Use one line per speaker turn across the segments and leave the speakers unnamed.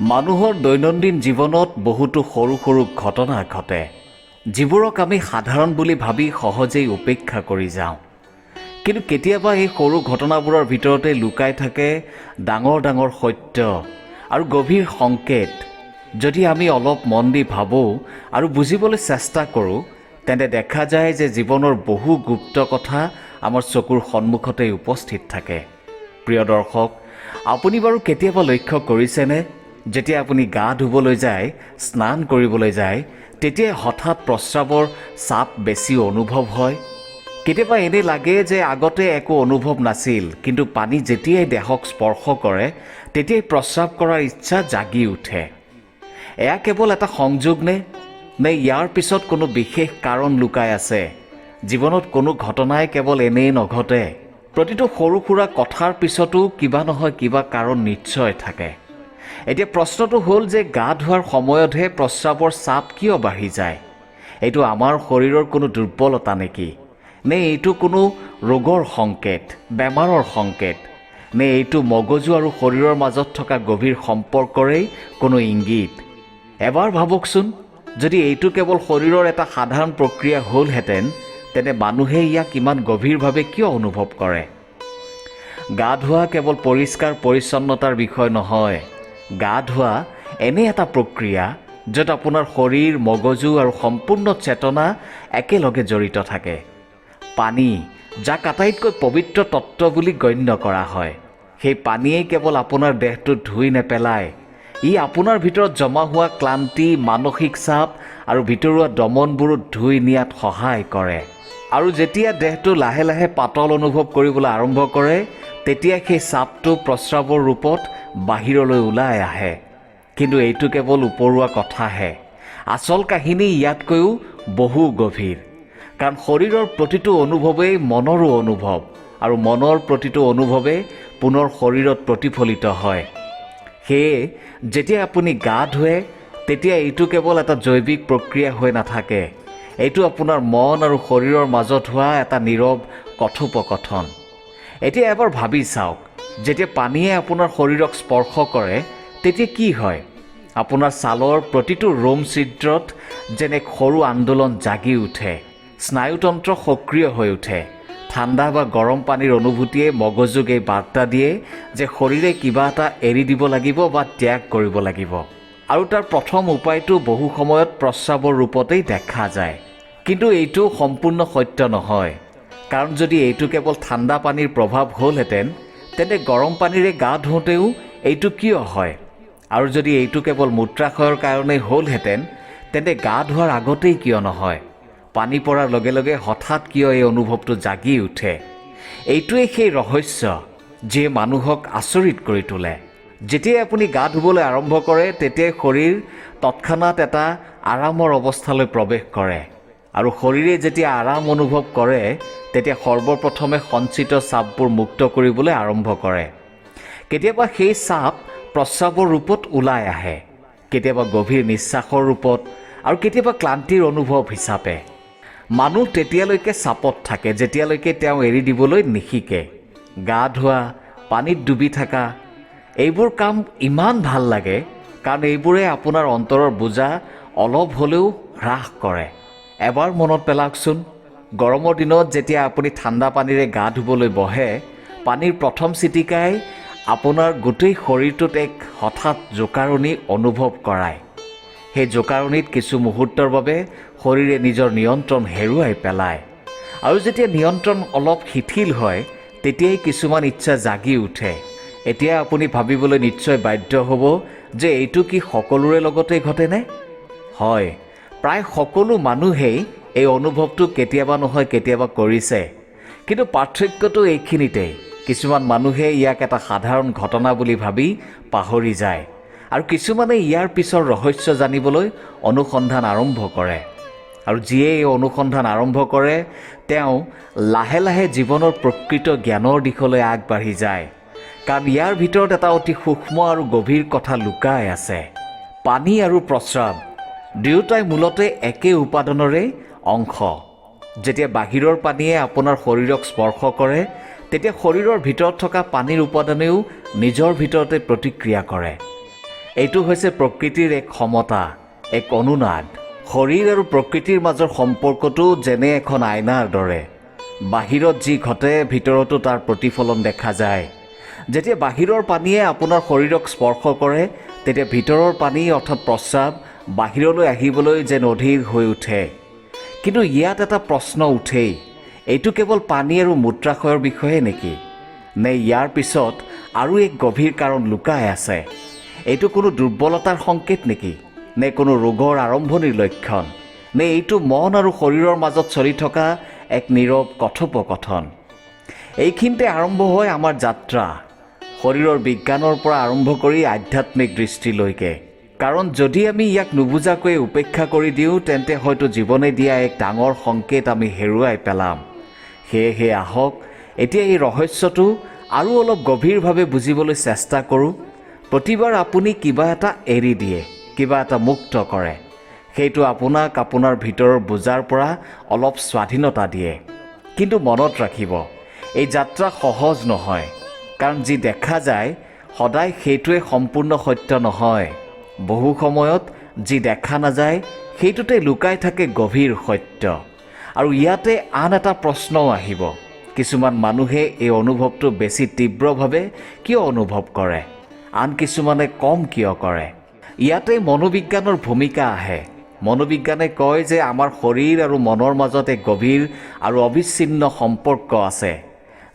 মানুহৰ দৈনন্দিন জীৱনত বহুতো সৰু সৰু ঘটনা ঘটে, যিবোৰক আমি সাধাৰণ বুলি ভাবি সহজেই উপেক্ষা কৰি যাওঁ। কিন্তু কেতিয়াবা এই সৰু ঘটনাবোৰৰ ভিতৰতে লুকাই থাকে ডাঙৰ ডাঙৰ সত্য আৰু গভীৰ সংকেত। যদি আমি অলপ মন দি ভাবোঁ আৰু বুজিবলৈ চেষ্টা কৰোঁ, তেন্তে দেখা যায় যে জীৱনৰ বহু গুপ্ত কথা আমাৰ চকুৰ সন্মুখতেই উপস্থিত থাকে। প্ৰিয় দৰ্শক, আপুনি বাৰু কেতিয়াবা লক্ষ্য কৰিছেনে, যেতিয়া আপুনি গা ধুবলৈ যায়, স্নান কৰিবলৈ যায়, তেতিয়া হঠাৎ প্ৰস্ৰাৱৰ চাপ বেছি অনুভৱ হয়? কেতিয়াবা এনে লাগে যে আগতে একো অনুভৱ নাছিল, কিন্তু পানী যেতিয়াই দেহক স্পৰ্শ কৰে তেতিয়াই প্ৰস্ৰাৱ কৰাৰ ইচ্ছা জাগি উঠে। এয়া কেৱল এটা সংযোগ নে ইয়াৰ পিছত কোনো বিশেষ কাৰণ লুকাই আছে? জীৱনত কোনো ঘটনাই কেৱল এনেই নঘটে। প্ৰতিটো সৰু সুৰা কথাৰ পিছতো কিবা নহয় কিবা কাৰণ নিশ্চয় থাকে। এতিয়া প্ৰশ্নটো হ'ল যে গা ধোৱাৰ সময়তহে প্ৰস্ৰাৱৰ চাপ কিয় বাঢ়ি যায়? এইটো আমাৰ শৰীৰৰ কোনো দুৰ্বলতা নেকি? নে এইটো কোনো ৰোগৰ সংকেত, বেমাৰৰ সংকেত? নে এইটো মগজু আৰু শৰীৰৰ মাজত থকা গভীৰ সম্পৰ্কৰেই কোনো ইংগিত? এবাৰ ভাবকচোন, যদি এইটো কেৱল শৰীৰৰ এটা সাধাৰণ প্ৰক্ৰিয়া হ'লহেঁতেন, তেন্তে মানুহে ইয়াক ইমান গভীৰভাৱে কিয় অনুভৱ কৰে? গা ধোৱা কেৱল পৰিষ্কাৰ পৰিচ্ছন্নতাৰ বিষয় নহয়। গা ধোৱা এনে এটা প্ৰক্ৰিয়া য'ত আপোনাৰ শৰীৰ, মগজু আৰু সম্পূৰ্ণ চেতনা একেলগে জড়িত থাকে। পানী, যাক আটাইতকৈ পবিত্ৰ তত্ত্ব বুলি গণ্য কৰা হয়, সেই পানীয়েই কেৱল আপোনাৰ দেহটো ধুই নেপেলায়, ই আপোনাৰ ভিতৰত জমা হোৱা ক্লান্তি, মানসিক চাপ আৰু ভিতৰুৱা দমনবোৰো ধুই নিয়াত সহায় কৰে। আৰু যেতিয়া দেহটো লাহে লাহে পাতল অনুভৱ কৰিবলৈ আৰম্ভ কৰে, তেতিয়া সেই চাপটো প্ৰস্ৰাৱৰ ৰূপত বাহিৰলৈ ওলাই আহে। কিন্তু এইটো কেৱল উপৰুৱা কথাহে। আচল কাহিনী ইয়াতকৈও বহু গভীৰ। কাৰণ শৰীৰৰ প্ৰতিটো অনুভৱেই মনৰো অনুভৱ, আৰু মনৰ প্ৰতিটো অনুভৱে পুনৰ শৰীৰত প্ৰতিফলিত হয়। সেয়ে যেতিয়া আপুনি গা ধুৱে, তেতিয়া এইটো কেৱল এটা জৈৱিক প্ৰক্ৰিয়া হৈ নাথাকে। এইটো আপোনাৰ মন আৰু শৰীৰৰ মাজত হোৱা এটা নীৰৱ কথোপকথন। এতিয়া এবাৰ ভাবি চাওক, যেতিয়া পানীয়ে আপোনাৰ শৰীৰক স্পৰ্শ কৰে তেতিয়া কি হয়? আপোনাৰ ছালৰ প্ৰতিটো ৰোম ছিদ্ৰত যেনে সৰু আন্দোলন জাগি উঠে, স্নায়ুতন্ত্ৰ সক্ৰিয় হৈ উঠে। ঠাণ্ডা বা গৰম পানীৰ অনুভূতিয়ে মগজুক এই বাৰ্তা দিয়ে যে শৰীৰে কিবা এটা এৰি দিব লাগিব বা ত্যাগ কৰিব লাগিব। আৰু তাৰ প্ৰথম উপায়টো বহু সময়ত প্ৰস্ৰাৱৰ ৰূপতেই দেখা যায়। কিন্তু এইটো সম্পূৰ্ণ সত্য নহয়। কাৰণ যদি এইটো কেৱল ঠাণ্ডা পানীৰ প্ৰভাৱ হ'লহেঁতেন, তেন্তে গৰম পানীৰে গা ধুওঁতেও এইটো কিয় হয়? আৰু যদি এইটো কেৱল মূত্ৰাশয়ৰ কাৰণেই হ'লহেঁতেন, তেন্তে গা ধোৱাৰ আগতেই কিয় নহয়? পানী পৰাৰ লগে লগে হঠাৎ কিয় এই অনুভৱটো জাগি উঠে? এইটোৱেই সেই ৰহস্য যিয়ে মানুহক আচৰিত কৰি তোলে। যেতিয়াই আপুনি গা ধুবলৈ আৰম্ভ কৰে, তেতিয়াই শৰীৰ তৎক্ষণাত এটা আৰামৰ অৱস্থালৈ প্ৰৱেশ কৰে। আৰু শৰীৰে যেতিয়া আৰাম অনুভৱ কৰে, তেতিয়া সৰ্বপ্ৰথমে সঞ্চিত চাপবোৰ মুক্ত কৰিবলৈ আৰম্ভ কৰে। কেতিয়াবা সেই চাপ প্ৰস্ৰাৱৰ ৰূপত ওলাই আহে, কেতিয়াবা গভীৰ নিশ্বাসৰ ৰূপত, আৰু কেতিয়াবা ক্লান্তিৰ অনুভৱ হিচাপে। মানুহ তেতিয়ালৈকে চাপত থাকে যেতিয়ালৈকে তেওঁ এৰি দিবলৈ নিশিকে। গা ধোৱা, পানীত ডুবি থকা, এইবোৰ কাম ইমান ভাল লাগে কাৰণ এইবোৰে আপোনাৰ অন্তৰৰ বোজা অলপ হ'লেও হ্ৰাস কৰে। এবাৰ মনত পেলাওকচোন, গৰমৰ দিনত যেতিয়া আপুনি ঠাণ্ডা পানীৰে গা ধুবলৈ বহে, পানীৰ প্ৰথম চিটিকাই আপোনাৰ গোটেই শৰীৰটোত এক হঠাৎ জোকাৰণি অনুভৱ কৰায়। সেই জোকাৰণিত কিছু মুহূৰ্তৰ বাবে শৰীৰে নিজৰ নিয়ন্ত্ৰণ হেৰুৱাই পেলায়। আৰু যেতিয়া নিয়ন্ত্ৰণ অলপ শিথিল হয়, তেতিয়াই কিছুমান ইচ্ছা জাগি উঠে। এতিয়া আপুনি ভাবিবলৈ নিশ্চয় বাধ্য হ'ব যে এইটো কি সকলোৰে লগতেই ঘটেনে? হয়, প্ৰায় সকলো মানুহেই এই অনুভৱটো কেতিয়াবা নহয় কেতিয়াবা কৰিছে। কিন্তু পাৰ্থক্যটো এইখিনিতেই, কিছুমান মানুহে ইয়াক এটা সাধাৰণ ঘটনা বুলি ভাবি পাহৰি যায়, আৰু কিছুমানে ইয়াৰ পিছৰ ৰহস্য জানিবলৈ অনুসন্ধান আৰম্ভ কৰে। আৰু যিয়ে এই অনুসন্ধান আৰম্ভ কৰে, তেওঁ লাহে লাহে জীৱনৰ প্ৰকৃত জ্ঞানৰ দিশলৈ আগবাঢ়ি যায়। কাৰণ ইয়াৰ ভিতৰত এটা অতি সূক্ষ্ম আৰু গভীৰ কথা লুকাই আছে। পানী আৰু প্ৰস্ৰাৱ দুয়োটাই মূলতে একে উপাদানৰে অংশ। যেতিয়া বাহিৰৰ পানীয়ে আপোনাৰ শৰীৰক স্পৰ্শ কৰে, তেতিয়া শৰীৰৰ ভিতৰত থকা পানীৰ উপাদানেও নিজৰ ভিতৰতে প্ৰতিক্ৰিয়া কৰে। এইটো হৈছে প্ৰকৃতিৰ এক সমতা, এক অনুনাদ। শৰীৰ আৰু প্ৰকৃতিৰ মাজৰ সম্পৰ্কটো যেনে এখন আইনাৰ দৰে। বাহিৰত যি ঘটে ভিতৰতো তাৰ প্ৰতিফলন দেখা যায়। যেতিয়া বাহিৰৰ পানীয়ে আপোনাৰ শৰীৰক স্পৰ্শ কৰে, তেতিয়া ভিতৰৰ পানী অৰ্থাৎ প্ৰস্ৰাৱ বাহিৰলৈ আহিবলৈ যেন অধীৰ হৈ উঠে। কিন্তু ইয়াত এটা প্ৰশ্ন উঠেই, এইটো কেৱল পানী আৰু মূত্ৰাশয়ৰ বিষয়ে নেকি? নে ইয়াৰ পিছত আৰু এক গভীৰ কাৰণ লুকাই আছে? এইটো কোনো দুৰ্বলতাৰ সংকেত নেকি? নে কোনো ৰোগৰ আৰম্ভণিৰ লক্ষণ? নে এইটো মন আৰু শৰীৰৰ মাজত চলি থকা এক নীৰৱ কথোপকথন? এইখিনিতে আৰম্ভ হয় আমাৰ যাত্ৰা, শৰীৰৰ বিজ্ঞানৰ পৰা আৰম্ভ কৰি আধ্যাত্মিক দৃষ্টিলৈকে। কাৰণ যদি আমি ইয়াক নুবুজাকৈ উপেক্ষা কৰি দিওঁ, তেন্তে হয়তো জীৱনে দিয়া এক ডাঙৰ সংকেত আমি হেৰুৱাই পেলাম। সেয়েহে আহক এতিয়া এই ৰহস্যটো আৰু অলপ গভীৰভাৱে বুজিবলৈ চেষ্টা কৰোঁ। প্ৰতিবাৰ আপুনি কিবা এটা এৰি দিয়ে, কিবা এটা মুক্ত কৰে, সেইটো আপোনাক আপোনাৰ ভিতৰৰ বোজাৰ পৰা অলপ স্বাধীনতা দিয়ে। কিন্তু মনত ৰাখিব, এই যাত্ৰা সহজ নহয়, কাৰণ যি দেখা যায় সদায় সেইটোৱে সম্পূৰ্ণ সত্য নহয়। বহু সময়ত যি দেখা নাযায় সেইটোতে লুকাই থাকে গভীৰ সত্য। আৰু ইয়াতে আন এটা প্ৰশ্নও আহিব, কিছুমান মানুহে এই অনুভৱটো বেছি তীব্ৰভাৱে কিয় অনুভৱ কৰে, আন কিছুমানে কম কিয় কৰে? ইয়াতে মনোবিজ্ঞানৰ ভূমিকা আহে। মনোবিজ্ঞানে কয় যে আমাৰ শৰীৰ আৰু মনৰ মাজত এক গভীৰ আৰু অবিচ্ছিন্ন সম্পৰ্ক আছে।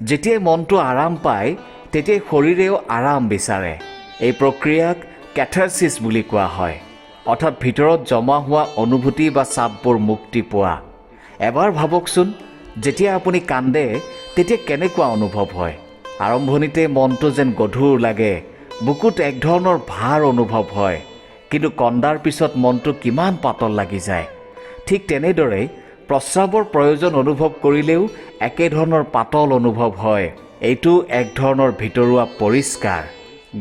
যেতিয়াই মনটো আৰাম পায়, তেতিয়াই শৰীৰেও আৰাম বিচাৰে। এই প্ৰক্ৰিয়াক কেথাৰচিছ বুলি কোৱা হয়, অৰ্থাৎ ভিতৰত জমা হোৱা অনুভূতি বা চাপবোৰ মুক্তি পোৱা। এবাৰ ভাবকচোন, যেতিয়া আপুনি কান্দে তেতিয়া কেনেকুৱা অনুভৱ হয়? আৰম্ভণিতে মনটো যেন গধুৰ লাগে, বুকুত এক ধৰণৰ ভাৰ অনুভৱ হয়, কিন্তু কন্দাৰ পিছত মনটো কিমান পাতল লাগি যায়। ঠিক তেনেদৰেই প্ৰস্ৰাৱৰ প্ৰয়োজন অনুভৱ কৰিলেও একেধৰণৰ পাতল অনুভৱ হয়। এইটো এক ধৰণৰ ভিতৰুৱা পৰিষ্কাৰ।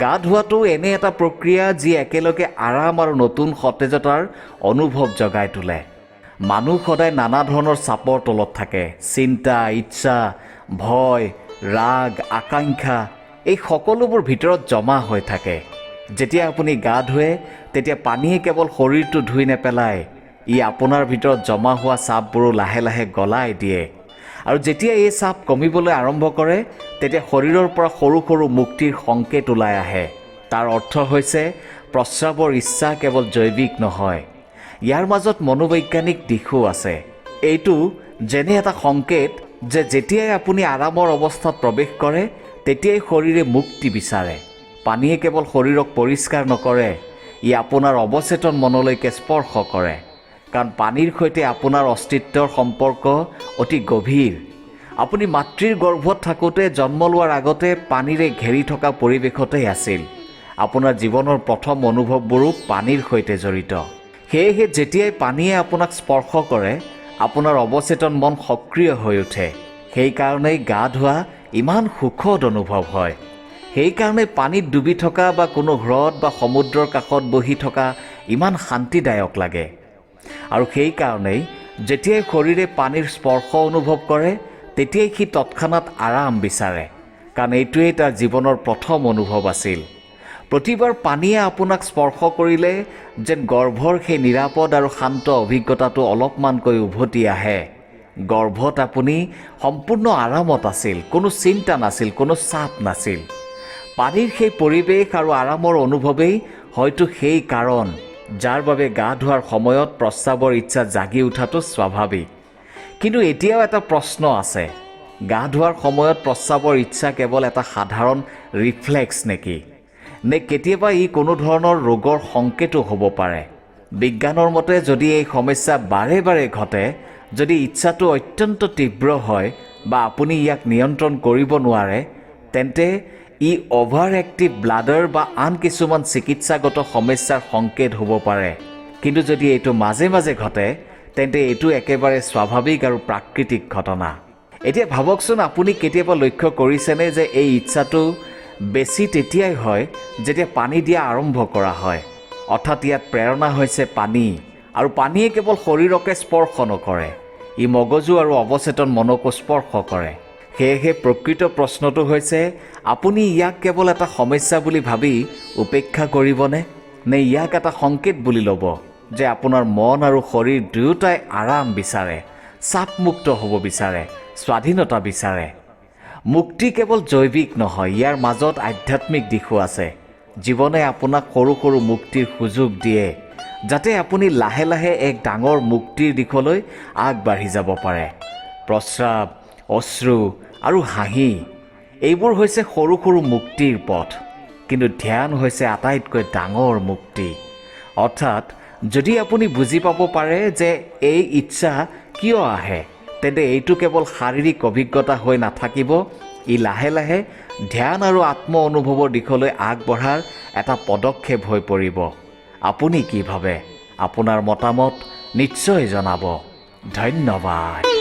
গা ধোৱাটো এনে এটা প্ৰক্ৰিয়া যি একেলগে আৰাম আৰু নতুন সতেজতাৰ অনুভৱ জগাই তোলে। মানুহ সদায় নানা ধৰণৰ চাপৰ তলত থাকে। চিন্তা, ইচ্ছা, ভয়, ৰাগ, আকাংক্ষা, এই সকলোবোৰ ভিতৰত জমা হৈ থাকে। যেতিয়া আপুনি গা ধুৱে, তেতিয়া পানীয়ে কেৱল শৰীৰটো ধুই নেপেলায়, ই আপোনাৰ ভিতৰত জমা হোৱা চাপবোৰো লাহে লাহে গলাই দিয়ে। আৰু যেতিয়া এই চাপ কমিবলৈ আৰম্ভ কৰে, তেতিয়া শৰীৰৰ পৰা সৰু সৰু মুক্তিৰ সংকেত ওলাই আহে। তাৰ অৰ্থ হৈছে প্ৰস্ৰাৱৰ ইচ্ছা কেৱল জৈৱিক নহয়, ইয়াৰ মাজত মনোবৈজ্ঞানিক দিশো আছে। এইটো যেনে এটা সংকেত যে যেতিয়াই আপুনি আৰামৰ অৱস্থাত প্ৰৱেশ কৰে, তেতিয়াই শৰীৰে মুক্তি বিচাৰে। পানীয়ে কেৱল শৰীৰক পৰিষ্কাৰ নকৰে, ই আপোনাৰ অৱচেতন মনলৈকে স্পৰ্শ কৰে। কাৰণ পানীৰ সৈতে আপোনাৰ অস্তিত্বৰ সম্পৰ্ক অতি গভীৰ। আপুনি মাতৃৰ গৰ্ভত থাকোঁতে, জন্ম লোৱাৰ আগতে পানীৰে ঘেৰি থকা পৰিৱেশতেই আছিল। আপোনাৰ জীৱনৰ প্ৰথম অনুভৱবোৰো পানীৰ সৈতে জড়িত। সেয়েহে যেতিয়াই পানীয়ে আপোনাক স্পৰ্শ কৰে, আপোনাৰ অৱচেতন মন সক্ৰিয় হৈ উঠে। সেইকাৰণেই গা ধোৱা ইমান সুখদ অনুভৱ হয়। সেইকাৰণে পানীত ডুবি থকা বা কোনো হ্ৰদ বা সমুদ্ৰৰ কাষত বহি থকা ইমান শান্তিদায়ক লাগে। আৰু সেইকাৰণেই যেতিয়াই শৰীৰে পানীৰ স্পৰ্শ অনুভৱ কৰে, তেতিয়াই সি তৎক্ষণাত আৰাম বিচাৰে, কাৰণ এইটোৱেই তাৰ জীৱনৰ প্ৰথম অনুভৱ আছিল। প্ৰতিবাৰ পানীয়ে আপোনাক স্পৰ্শ কৰিলে যেন গৰ্ভৰ সেই নিৰাপদ আৰু শান্ত অভিজ্ঞতাটো অলপমানকৈ উভতি আহে। গৰ্ভত আপুনি সম্পূৰ্ণ আৰামত আছিল, কোনো চিন্তা নাছিল, কোনো চাপ নাছিল। পানীৰ সেই পৰিৱেশ আৰু আৰামৰ অনুভৱেই হয়তো সেই কাৰণ যাৰ বাবে গা ধোৱাৰ সময়ত প্ৰস্ৰাৱৰ ইচ্ছা জাগি উঠাটো স্বাভাৱিক। কিন্তু এতিয়াও এটা প্ৰশ্ন আছে, গা ধোৱাৰ সময়ত প্ৰস্ৰাৱৰ ইচ্ছা কেৱল এটা সাধাৰণ ৰিফ্লেক্স নেকি? নে কেতিয়াবা ই কোনো ধৰণৰ ৰোগৰ সংকেতো হ'ব পাৰে? বিজ্ঞানৰ মতে যদি এই সমস্যা বাৰে বাৰে ঘটে, যদি ইচ্ছাটো অত্যন্ত তীব্ৰ হয় বা আপুনি ইয়াক নিয়ন্ত্ৰণ কৰিব নোৱাৰে, তেন্তে ই অভাৰ এক্টিভ ব্লাডাৰ বা আন কিছুমান চিকিৎসাগত সমস্যাৰ সংকেত হ'ব পাৰে। কিন্তু যদি এইটো মাজে মাজে ঘটে, তেন্তে এইটো একেবাৰে স্বাভাৱিক আৰু প্ৰাকৃতিক ঘটনা। এতিয়া ভাবকচোন, আপুনি কেতিয়াবা লক্ষ্য কৰিছেনে যে এই ইচ্ছাটো বেছি তেতিয়াই হয় যেতিয়া পানী দিয়া আৰম্ভ কৰা হয়। অৰ্থাৎ ইয়াত প্ৰেৰণা হৈছে পানী, আৰু পানীয়ে কেৱল শৰীৰকে স্পৰ্শ নকৰে, ই মগজু আৰু অৱচেতন মনকো স্পৰ্শ কৰে। সেয়েহে প্ৰকৃত প্ৰশ্নটো হৈছে, আপুনি ইয়াক কেৱল এটা সমস্যা বুলি ভাবি উপেক্ষা কৰিবনে, নে ইয়াক এটা সংকেত বুলি ল'ব যে আপোনাৰ মন আৰু শৰীৰ দুয়োটাই আৰাম বিচাৰে, চাপমুক্ত হ'ব বিচাৰে, স্বাধীনতা বিচাৰে? মুক্তি কেৱল জৈৱিক নহয়, ইয়াৰ মাজত আধ্যাত্মিক দিশো আছে। জীৱনে আপোনাক সৰু সৰু মুক্তিৰ সুযোগ দিয়ে, যাতে আপুনি লাহে লাহে এক ডাঙৰ মুক্তিৰ দিশলৈ আগবাঢ়ি যাব পাৰে। প্ৰস্ৰাৱ, অশ্ৰু আৰু হাঁহি এইবোৰ হৈছে সৰু সৰু মুক্তিৰ পথ, কিন্তু ধ্যান হৈছে আটাইতকৈ ডাঙৰ মুক্তি। অৰ্থাৎ যদি আপুনি বুজি পাব পাৰে যে এই ইচ্ছা কিয় আহে, তেন্তে এইটো কেৱল শাৰীৰিক অভিজ্ঞতা হৈ নাথাকিব, ই লাহে লাহে ধ্যান আৰু আত্ম অনুভৱৰ দিশলৈ আগবঢ়াৰ এটা পদক্ষেপ হৈ পৰিব। আপুনি কি ভাবে? আপোনাৰ মতামত নিশ্চয় জনাব। ধন্যবাদ।